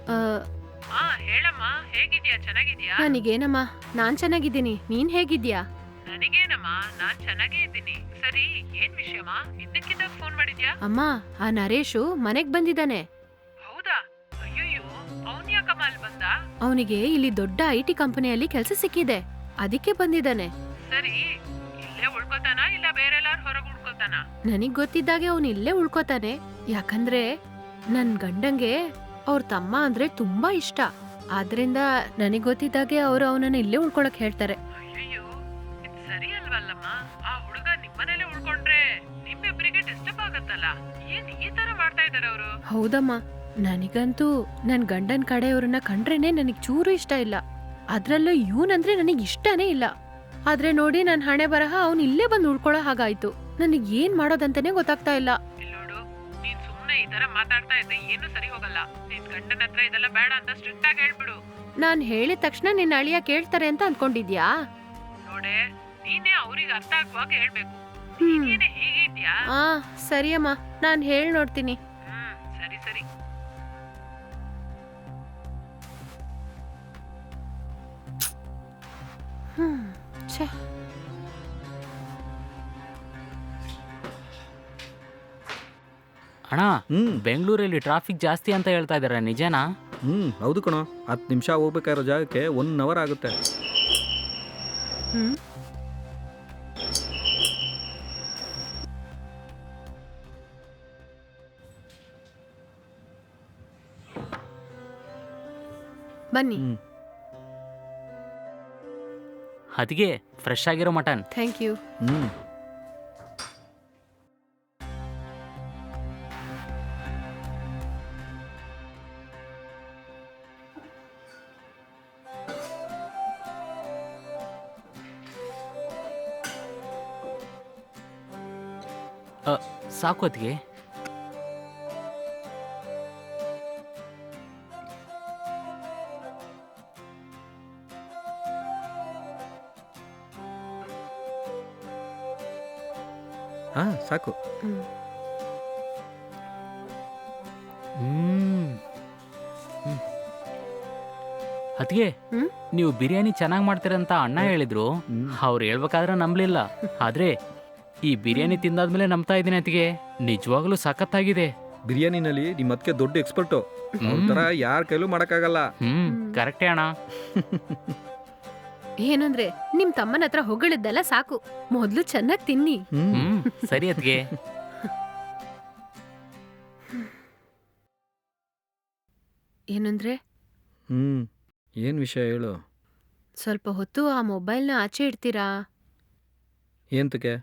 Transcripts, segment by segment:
ಆ, ಹೇಳಮ್ಮ, ಹೇಗಿದ್ಯಾ? ಚೆನ್ನಾಗಿದ್ಯಾ? ನನಗೇನಮ್ಮ, ನಾನ್ ಚೆನ್ನಾಗಿದ್ದೀನಿ. ನೀನ್ ಹೇಗಿದ್ಯಾ? ನನಗೇನಮ್ಮ, ನಾನ್ ಚೆನ್ನಾಗೇ ಇದ್ದೀನಿ. ಸರಿ, ಏನ್ ವಿಷಯಮ್ಮ? ಇದ್ದಕ್ಕಿದ್ದಾಗ ಫೋನ್ ಮಾಡಿದ್ಯಾ? ಅಮ್ಮ, ಆ ನರೇಶು ಮನೆಗ್ ಬಂದಿದ್ದಾನೆ. ಹೌದಾ? ಅಯ್ಯಯ್ಯೋ, ಅವನ್ ಯಾಕಮ್ಮ ಅಲ್ಲಿ ಬಂದ? ಅವನಿಗೆ ಇಲ್ಲಿ ದೊಡ್ಡ IT ಕಂಪನಿಯಲ್ಲಿ ಕೆಲಸ ಸಿಕ್ಕಿದೆ, ಅದಕ್ಕೆ ಬಂದಿದ್ದಾನೆ. ಸರಿ, ಇಲ್ಲೇ ಉಳ್ಕೋತಾನ ಇಲ್ಲ ಬೇರೆಲ್ಲಾರು ಹೊರಗೆ ಉಳ್ಕೋತಾನ? ನನಗ್ ಗೊತ್ತಿದ್ದಾಗೆ ಅವನು ಇಲ್ಲೇ ಉಳ್ಕೋತಾನೆ. ಯಾಕಂದ್ರೆ ನನ್ ಗಂಡಂಗೆ ಅವ್ರ ತಮ್ಮ ಅಂದ್ರೆ ತುಂಬಾ ಇಷ್ಟ. ಆದ್ರಿಂದ ನನಗ್ ಗೊತ್ತಿದ್ದಾಗೆ ಅವ್ರು ಅವನನ್ನ ಇಲ್ಲೇ ಉಳ್ಕೊಳಕ್ ಹೇಳ್ತಾರೆ. ಅಯ್ಯಯ್ಯೋ, ಇದು ಸರಿ ಅಲ್ವಲ್ಲಮ್ಮ. ಆ ಹುಡುಗ ನಿಮ್ಮನೇಲೆ ಉಳ್ಕೊಂಡ್ರೆ ನಿಮ್ಮಿಬ್ಬರಿಗೆ ಡಿಸ್ಟರ್ಬ್ ಆಗತ್ತಲ್ಲ. ಏನ್ ಈ ತರ ಮಾಡ್ತಾ ಇದಾರೆ ಅವರು? ಹೌದಮ್ಮ, ನನಗಂತೂ ನನ್ ಗಂಡನ್ ಕಡೆಯವ್ರನ್ನ ಕಂಡ್ರೇನೆ ನನಗ್ ಚೂರು ಇಷ್ಟ ಇಲ್ಲ. ಅದ್ರಲ್ಲೂ ಇವನಂದ್ರೆ ನನಗ್ ಇಷ್ಟನೇ ಇಲ್ಲ. ಆದ್ರೆ ನೋಡಿ, ನನ್ ಹಣೆ ಬರಹ ಅವ್ನು ಇಲ್ಲೇ ಬಂದು ಉಳ್ಕೊಳ್ಳೋ ಹಾಗಾಯ್ತು. ನನಗ್ ಏನ್ ಮಾಡೋದಂತಾನೆ ಗೊತ್ತಾಗ್ತಾ ಇಲ್ಲ. ಇಲ್ಲೋಡು, ನೀನ್ ಸುಮ್ನೆ ಈ ತರ ಮಾತಾಡ್ತಾ ಇದ್ರೆ ಏನು ಸರಿ ಹೋಗಲ್ಲ. ನಿನ್ ಗಂಡನ ಹತ್ರ ಇದೆಲ್ಲ ಬೇಡ ಅಂತ ಸ್ಟ್ರಿಕ್ಟ್ ಆಗಿ ಹೇಳ್ಬಿಡು. ನಾನ್ ಹೇಳಿದ ತಕ್ಷಣ ನಿನ್ನ ಅಳಿಯ ಕೇಳ್ತಾರೆ ಅಂತ ಅನ್ಕೊಂಡಿದ್ಯಾ? ನೋಡೆ, ನೀನೇ ಅವ್ರಿಗೆ ಅರ್ಥ ಆಗುವಾಗ ಹೇಳ್ಬೇಕು. ಹ್ಮ್. ನೀನೇ ಹೇಗಿದ್ಯಾ? ಆ ಸರಿಯಮ್ಮ, ನಾನ್ ಹೇಳ್ ನೋಡ್ತೀನಿ. ಸರಿ ಸರಿ. ಛೇ, ಅಣ್ಣ, ಬೆಂಗಳೂರಲ್ಲಿ ಟ್ರಾಫಿಕ್ ಜಾಸ್ತಿ ಅಂತ ಹೇಳ್ತಾ ಇದ್ದಾರೆ, ನಿಜನಾ? ಹೌದು ಕಣೋ. 10 ನಿಮಿಷ ಹೋಗ್ಬೇಕಾಗಿರೋ ಜಾಗಕ್ಕೆ 1 ಅವರ್ ಆಗುತ್ತೆ. ಹ್ಮ್ ಬನ್ನಿ. ಅದಕ್ಕೆ ಫ್ರೆಶ್ ಆಗಿರೋ ಮಟನ್. Thank you. ಸಾಕು ಅದಕ್ಕೆ. ಸಾಕು. ಅದಕ್ಕೆ ನೀವು ಬಿರಿಯಾನಿ ಚೆನ್ನಾಗಿ ಮಾಡ್ತೀರಂತ ಅಣ್ಣ ಹೇಳಿದ್ರು. ಅವ್ರು ಹೇಳ್ಬೇಕಾದ್ರೆ ನಂಬಲಿಲ್ಲ. ಆದ್ರೆ ಈ ಬಿರಿಯಾನಿ ತಿಂದಾದ್ಮೇಲೆ ನಂಬ್ತಾ ಇದ್ದೀನಿ. ಅದಕ್ಕೆ ನಿಜವಾಗ್ಲೂ ಸಖತ್ತಾಗಿದೆ. ಬಿರಿಯಾನಿನಲ್ಲಿ ನಿಮ್ಮ ಅದಕ್ಕೆ ದೊಡ್ಡ ಎಕ್ಸ್ಪರ್ಟು. ಒಂಥರ ಯಾರ ಕೈಲೂ ಮಾಡೋಕ್ಕಾಗಲ್ಲ. ಕರೆಕ್ಟೇ ಅಣ್ಣ. ಏನಂದ್ರೆ ನಿಮ್ ತಮ್ಮನ ಹತ್ರ ಹೊಗಳಿದ್ದೆಲ್ಲ ಸಾಕು, ಮೊದ್ಲು ಚೆನ್ನಾಗಿ ತಿನ್ನಿ. ಸರಿ ಅದಕ್ಕೆ. ಏನಂದ್ರೆ ಏನ್ ವಿಷಯ ಹೇಳು. ಸ್ವಲ್ಪ ಹೊತ್ತು ಆ ಮೊಬೈಲ್ನ ಆಚೆ ಇಡ್ತೀರಾ? ಏಂತಕ್ಕೆ?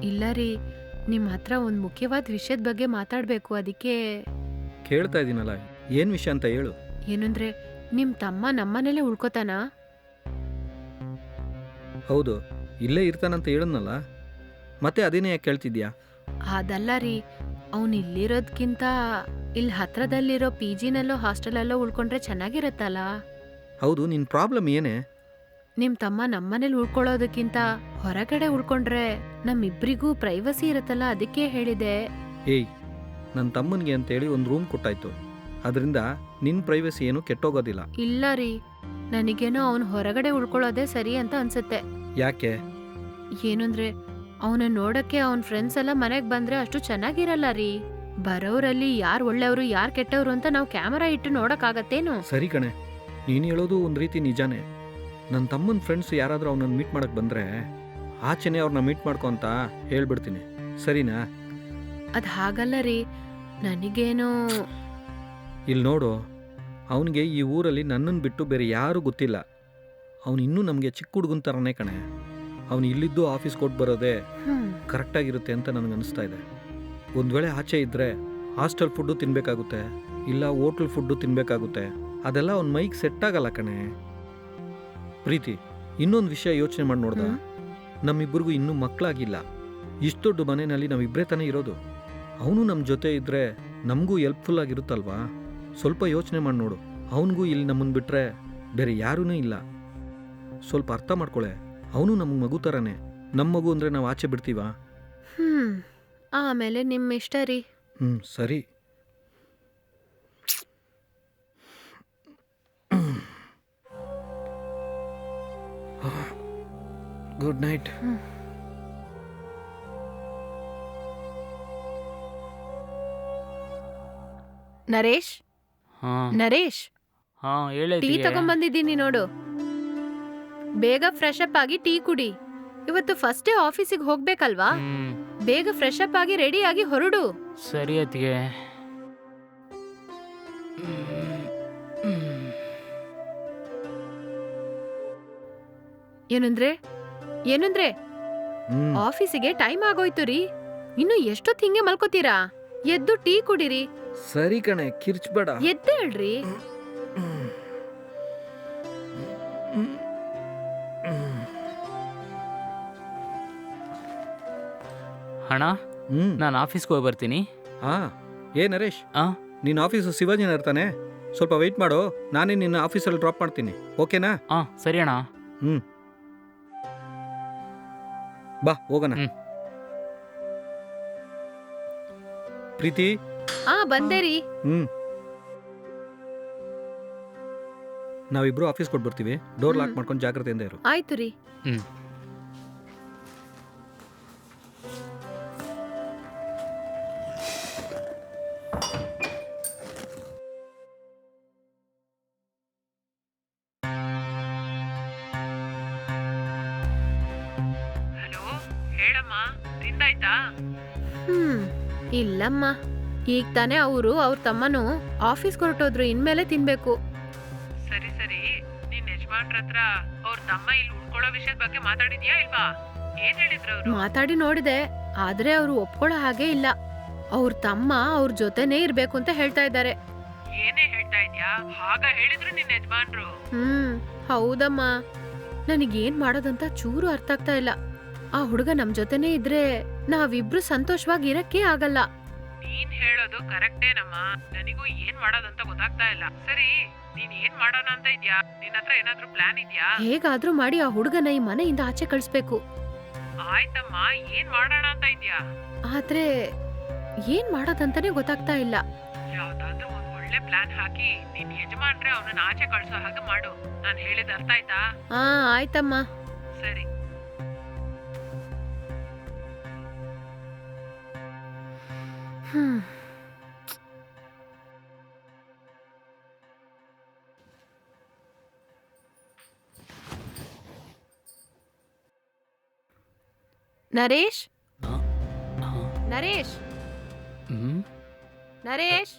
ಇಲ್ಲ ರೀ, ನಿಮ್ಮ ಹತ್ರ ಒಂದು ಮುಖ್ಯವಾದ ವಿಷಯದ ಬಗ್ಗೆ ಮಾತಾಡಬೇಕು. ಅದಕ್ಕೆ ಕೇಳ್ತಾ ಇದ್ದೀನಲ್ಲ, ಏನ್ ವಿಷಯ ಅಂತ ಹೇಳು. ಏನಂದ್ರೆ ನಿಮ್ ತಮ್ಮ ನಮ್ಮನೇಲೆ ಉಳ್ಕೋತಾನ? ಹೌದು, ಇಲ್ಲೇ ಇರ್ತಾನಂತ ಹೇಳದ್ನಲ್ಲ, ಮತ್ತೆ ಅದೇನೇ ಯಾಕೆ ಕೇಳ್ತಿದ್ಯಾ? ಅದಲ್ಲ ರೀ, ಅವನು ಇಲ್ಲಿರೋದ್ಕಿಂತ ಇಲ್ಲಿ ಹತ್ರದಲ್ಲಿರೋ PGನಲ್ಲೋ ಹಾಸ್ಟೆಲಲ್ಲೋ ಉಳ್ಕೊಂಡ್ರೆ ಚೆನ್ನಾಗಿರತ್ತಲ್ಲ. ಹೌದು, ನಿನ್ ಪ್ರಾಬ್ಲಮ್ ಏನೇ? ನಿಮ್ ತಮ್ಮ ನಮ್ಮನೇಲಿ ಉಳ್ಕೊಳ್ಳೋದಕ್ಕಿಂತ ಹೊರಗಡೆ ಉಳ್ಕೊಂಡ್ರೆ ನಮ್ಮಿಬ್ರಿಗೂ ಪ್ರೈವಸಿ ಇರತ್ತಲ್ಲ, ಅದಕ್ಕೆ ಹೇಳಿದೆ. ಏಯ್, ನನ್ನ ತಮ್ಮನಿಗೆ ಅಂತೇಳಿ ಒಂದು ರೂಮ್ ಕೊಟ್ಟಾಯ್ತು. ಅದರಿಂದ ನಿನ್ನ ಪ್ರೈವಸಿ ಏನು ಕೆಟ್ಟೋಗೋದಿಲ್ಲ. ಇಲ್ಲ ರೀ, ನನಗೇನೋ ಅವನು ಹೊರಗಡೆ ಉಳ್ಕೊಳ್ಳೋದೇ ಸರಿ ಅಂತ ಅನ್ಸುತ್ತೆ. ಯಾಕೆ? ಏನಂದ್ರೆ ಅವನ ನೋಡಕ್ಕೆ ಅವನ ಫ್ರೆಂಡ್ಸ್ ಎಲ್ಲ ಮನೆಗ್ ಬಂದ್ರೆ ಅಷ್ಟು ಚೆನ್ನಾಗಿರಲ್ಲ ರೀ. ಬರೋರಲ್ಲಿ ಯಾರು ಒಳ್ಳೆಯವರು ಯಾರು ಕೆಟ್ಟವರು ಅಂತ ನಾವು ಕ್ಯಾಮರಾ ಇಟ್ಟು ನೋಡಕ್ಕಾಗತ್ತೇನು? ಸರಿ ಕಣೆ, ನೀನು ಹೇಳೋದು ಒಂದು ರೀತಿ ನಿಜಾನೇ. ನನ್ನ ತಮ್ಮನ ಫ್ರೆಂಡ್ಸ್ ಯಾರಾದರೂ ಅವನನ್ನು ಮೀಟ್ ಮಾಡಕ್ಕೆ ಬಂದರೆ ಆಚೆನೇ ಅವ್ರನ್ನ ಮೀಟ್ ಮಾಡ್ಕೊ ಅಂತ ಹೇಳ್ಬಿಡ್ತೀನಿ. ಸರಿನಾ? ಅದು ಹಾಗಲ್ಲ ರೀ, ನನಗೇನೋ. ಇಲ್ಲಿ ನೋಡು, ಅವನಿಗೆ ಈ ಊರಲ್ಲಿ ನನ್ನನ್ನು ಬಿಟ್ಟು ಬೇರೆ ಯಾರೂ ಗೊತ್ತಿಲ್ಲ. ಅವನು ಇನ್ನೂ ನಮಗೆ ಚಿಕ್ಕ ಹುಡುಗನ ಥರನೇ ಕಣೆ. ಅವನು ಇಲ್ಲಿದ್ದು ಆಫೀಸ್ ಕೊಟ್ಟು ಬರೋದೇ ಕರೆಕ್ಟಾಗಿರುತ್ತೆ ಅಂತ ನನಗನ್ನಿಸ್ತಾ ಇದೆ. ಒಂದು ವೇಳೆ ಆಚೆ ಇದ್ದರೆ ಹಾಸ್ಟೆಲ್ ಫುಡ್ಡು ತಿನ್ನಬೇಕಾಗುತ್ತೆ, ಇಲ್ಲ ಹೋಟ್ಲ್ ಫುಡ್ಡು ತಿನ್ನಬೇಕಾಗುತ್ತೆ. ಅದೆಲ್ಲ ಅವ್ನ ಮೈಗೆ ಸೆಟ್ ಆಗಲ್ಲ ಕಣೆ. ಪ್ರೀತಿ, ಇನ್ನೊಂದು ವಿಷಯ ಯೋಚನೆ ಮಾಡಿ ನೋಡ್ದ, ನಮ್ಮಿಬ್ಬರಿಗೂ ಇನ್ನೂ ಮಕ್ಕಳಾಗಿಲ್ಲ. ಇಷ್ಟು ದೊಡ್ಡ ಮನೆಯಲ್ಲಿ ನಾವಿಬ್ಬರೇ ತಾನೇ ಇರೋದು. ಅವನು ನಮ್ಮ ಜೊತೆ ಇದ್ದರೆ ನಮಗೂ ಹೆಲ್ಪ್ಫುಲ್ ಆಗಿರುತ್ತಲ್ವಾ? ಸ್ವಲ್ಪ ಯೋಚನೆ ಮಾಡಿ ನೋಡು. ಅವನಿಗೂ ಇಲ್ಲಿ ನಮ್ಮನ್ನು ಬಿಟ್ಟರೆ ಬೇರೆ ಯಾರೂ ಇಲ್ಲ. ಸ್ವಲ್ಪ ಅರ್ಥ ಮಾಡ್ಕೊಳೆ. ಅವನು ನಮ್ಮ ಮಗು ಥರನೇ. ನಮ್ಮ ಮಗು ಅಂದರೆ ನಾವು ಆಚೆ ಬಿಡ್ತೀವಾ? ಆಮೇಲೆ ನಿಮ್ಮ ಇಷ್ಟ ರೀ. ಸರಿ. Good night. ನರೇಶ್, ಹಾ ನರೇಶ್, ಹಾ ಹೇಳಿ ಟೀ ಅತ್ತಿಗೆ. ತಗೊಂಬಂದಿದ್ದೀನಿ ನೋಡು. ಬೇಗ ಫ್ರೆಶ್ ಅಪ್ ಆಗಿ ಟೀ ಕುಡಿ. ಇವತ್ತು ಫಸ್ಟ್ ಡೇ ಆಫೀಸಿಗೆ ಹೋಗ್ಬೇಕಲ್ವಾ? ಬೇಗ ಫ್ರೆಶ್ ಅಪ್ ಆಗಿ ರೆಡಿ ಆಗಿ ಹೊರಡು. ಸರಿ ಅತ್ತಿಗೆ. ಏನಂದ್ರೆ ಏನಂದ್ರೆ ಆಫೀಸಿಗೆ ಟೈಮ್ ಆಗೋಯ್ತು ರೀ. ಇನ್ನು ಎಷ್ಟೊತ್ತು ಹಿಂಗೆ ಮಲ್ಕೋತೀರಾ? ಎದ್ದು ಟೀ ಕುಡಿರಿ. ಸರಿ ಕಣೆ, ಕಿರ್ಚ್ಬೇಡ. ಎದ್ದೇಳ್ರಿ. ಅಣ್ಣ, ನಾನು ಆಫೀಸ್ಗೆ ಹೋಗಿ ಬರ್ತೀನಿ. ಹಾಂ. ನರೇಶ್, ಆ ನಿನ್ನ ಆಫೀಸು ಶಿವಾಜಿನ ಇರ್ತಾನೆ. ಸ್ವಲ್ಪ ವೆಯ್ಟ್ ಮಾಡು, ನಾನೇ ನಿನ್ನ ಆಫೀಸಲ್ಲಿ ಡ್ರಾಪ್ ಮಾಡ್ತೀನಿ. ಓಕೆನಾ? ಆ ಸರಿ ಅಣ್ಣ. ಬಾ ಹೋಗೋಣ. ಪ್ರೀತಿ. ಬಂದೆ ರೀ. ನಾವಿಬ್ರು ಆಫೀಸ್ ಕೊಟ್ಟು ಬರ್ತೀವಿ. ಡೋರ್ ಲಾಕ್ ಮಾಡ್ಕೊಂಡು ಜಾಗ್ರತೆಯಿಂದ ಇರು. ಆಯ್ತು ರೀ. ಹಲೋ, ಹೇಳಮ್ಮ, ತಿಂದಾಯ್ತಾ? ಇಲ್ಲಮ್ಮ, ಈಗ ತಾನೇ ಅವ್ರ ತಮ್ಮನು ಆಫೀಸ್ ಹೊರಟೋದ್ರು. ಇನ್ಮೇಲೆ ತಿನ್ಬೇಕು. ಸರಿ ಸರಿ, ನಿನ್ ಯಜಮಾನ್ರ ಹತ್ರ ಅವ್ರ ತಮ್ಮ ಇಲ್ಲಿ ಉಳ್ಕೊಳ್ಳೋ ವಿಷಯದ ಬಗ್ಗೆ ಮಾತಾಡಿದ್ಯಾ ಇಲ್ವಾ? ಏನ್ ಹೇಳಿದ್ರು ಅವ್ರು? ಮಾತಾಡಿ ನೋಡಿದೆ, ಆದ್ರೆ ಅವರು ಒಪ್ಕೊಳ್ಳೋ ಹಾಗೆ ಇಲ್ಲ. ಅವ್ರ ತಮ್ಮ ಅವ್ರ ಜೊತೆನೇ ಇರ್ಬೇಕು ಅಂತ ಹೇಳ್ತಾ ಇದ್ದಾರೆ. ಏನೇ ಹೇಳ್ತಾ ಇದ್ಯಾ? ಹಾಗ ಹೇಳಿದ್ರು ನಿನ್ ಯಜಮಾನ್ರು. ಹೌದಮ್ಮ. ನನಗೇನ್ ಮಾಡೋದಂತ ಚೂರು ಅರ್ಥ ಆಗ್ತಾ ಇಲ್ಲ. ಆ ಹುಡುಗ ನಮ್ ಜೊತೆನೇ ಇದ್ರೆ ನಾವಿಬ್ರು ಸಂತೋಷವಾಗಿ ಇರಕ್ಕೆ ಆಗಲ್ಲ. ನೀನ್ ಹೇಳೋದು ಕರೆಕ್ಟೇನಮ್ಮ. ನನಗೂ ಏನ್ ಮಾಡೋದಂತ ಗೊತ್ತಾಗ್ತಾ ಇಲ್ಲ. ಸರಿ, ನೀನ್ ಏನ್ ಮಾಡೋಣ ಅಂತ ಇದ್ಯಾ? ನಿನ್ ಹತ್ರ ಏನಾದ್ರೂ ಪ್ಲಾನ್ ಇದ್ಯಾ? ಹೇಗಾದ್ರೂ ಮಾಡಿ ಆ ಹುಡುಗನ ಈ ಮನೆಯಿಂದ ಆಚೆ ಕಳಿಸ್ಬೇಕು. ಆಯ್ತಮ್ಮ, ಏನ್ ಮಾಡೋಣ ಅಂತ ಇದ್ಯಾ? ಆದ್ರೆ ಏನ್ ಮಾಡೋದಂತಾನೆ ಗೊತ್ತಾಗ್ತಾ ಇಲ್ಲ. ಯಾವ್ದಾದ್ರೂ ಒಂದ್ ಒಳ್ಳೆ ಪ್ಲಾನ್ ಹಾಕಿ ನಿನ್ ಯಜಮಾನ್ರೆ ಅವನನ್ನ ಆಚೆ ಕಳ್ಸೋ ಹಾಗೆ ಮಾಡು. ನಾನ್ ಹೇಳಿದ ಅರ್ಥ ಆಯ್ತಾ? ಆಯ್ತಮ್ಮ. ಸರಿ. ನರೇಶ್, ಆ, ಆ, ನರೇಶ್, ಹ್ಮ್ ನರೇಶ್.